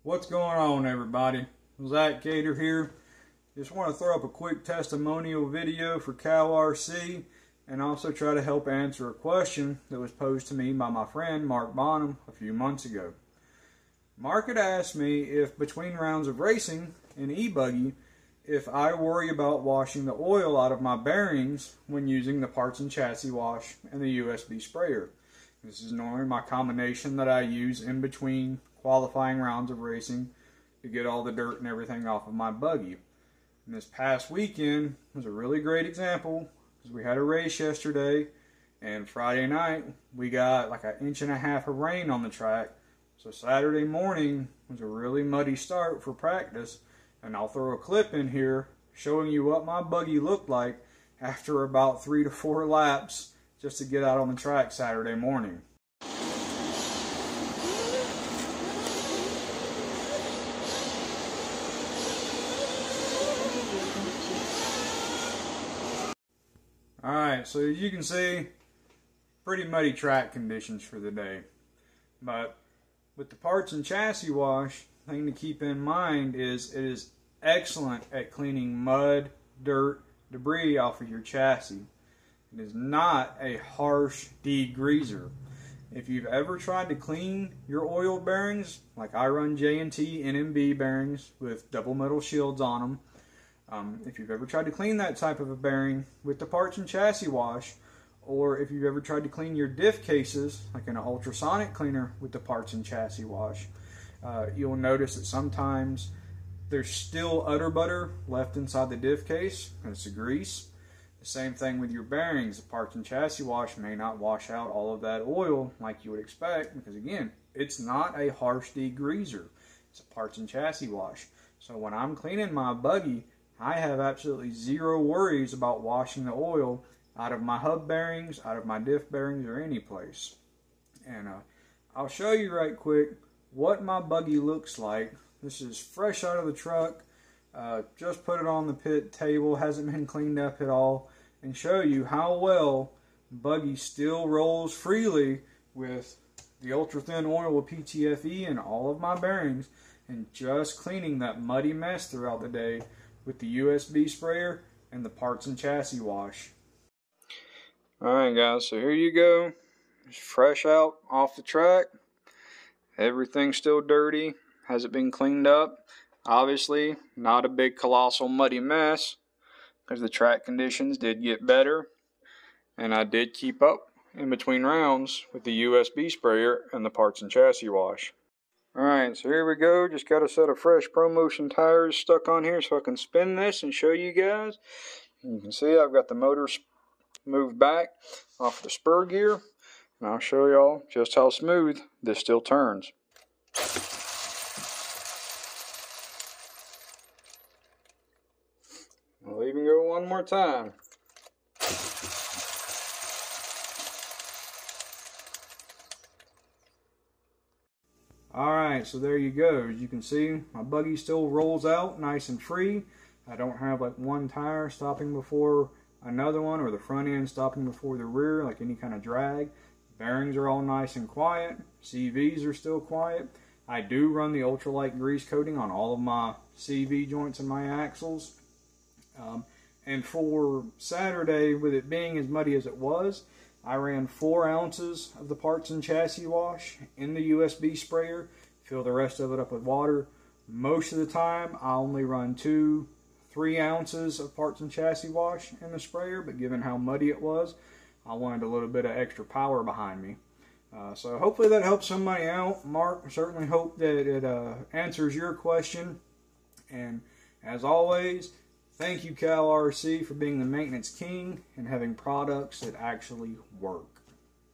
What's going on, everybody? Zack here. Just want to throw up a quick testimonial video for Cal RC and also try to help answer a question that was posed to me by my friend Mark Bonham a few months ago. Mark had asked me if between rounds of racing in e-buggy, if I worry about washing the oil out of my bearings when using the parts and chassis wash and the USB sprayer. This is normally my combination that I use in between qualifying rounds of racing to get all the dirt and everything off of my buggy. And this past weekend was a really great example because we had a race yesterday, and Friday night we got like 1.5 inches of rain on the track. So Saturday morning was a really muddy start for practice, and I'll throw a clip in here showing you what my buggy looked like after about 3 to 4 laps just to get out on the track Saturday morning. Alright, so as you can see, pretty muddy track conditions for the day. But with the parts and chassis wash, the thing to keep in mind is it is excellent at cleaning mud, dirt, debris off of your chassis. It is not a harsh degreaser. If you've ever tried to clean your oil bearings, like I run J&T NMB bearings with double metal shields on them, if you've ever tried to clean that type of a bearing with the parts and chassis wash, or if you've ever tried to clean your diff cases, like in an ultrasonic cleaner with the parts and chassis wash, you'll notice that sometimes there's still udder butter left inside the diff case, and it's a grease. The same thing with your bearings. The parts and chassis wash may not wash out all of that oil like you would expect, because again, it's not a harsh degreaser. It's a parts and chassis wash. So when I'm cleaning my buggy, I have absolutely zero worries about washing the oil out of my hub bearings, out of my diff bearings, or any place. And I'll show you right quick what my buggy looks like. This is fresh out of the truck. Just put it on the pit table, hasn't been cleaned up at all, and show you how well buggy still rolls freely with the ultra thin oil of PTFE and all of my bearings, and just cleaning that muddy mess throughout the day with the USB sprayer and the parts and chassis wash. Alright guys, so here you go. It's fresh out off the track. Everything's still dirty. Has it been cleaned up? Obviously, not a big colossal muddy mess, because the track conditions did get better, and I did keep up in between rounds with the USB sprayer and the parts and chassis wash. Alright, so here we go. Just got a set of fresh ProMotion tires stuck on here so I can spin this and show you guys. And you can see I've got the motor moved back off the spur gear, and I'll show y'all just how smooth this still turns. I'll even go one more time. Alright, so there you go. As you can see, my buggy still rolls out nice and free. I don't have like one tire stopping before another one, or the front end stopping before the rear, like any kind of drag. Bearings are all nice and quiet. CVs are still quiet. I do run the ultralight grease coating on all of my CV joints and my axles. And for Saturday, with it being as muddy as it was, I ran 4 ounces of the parts and chassis wash in the USB sprayer, fill the rest of it up with water. Most of the time, I only run 2-3 ounces of parts and chassis wash in the sprayer, but given how muddy it was, I wanted a little bit of extra power behind me. So hopefully that helps somebody out. Mark, I certainly hope that it answers your question. And as always, thank you, Cal RC, for being the maintenance king and having products that actually work.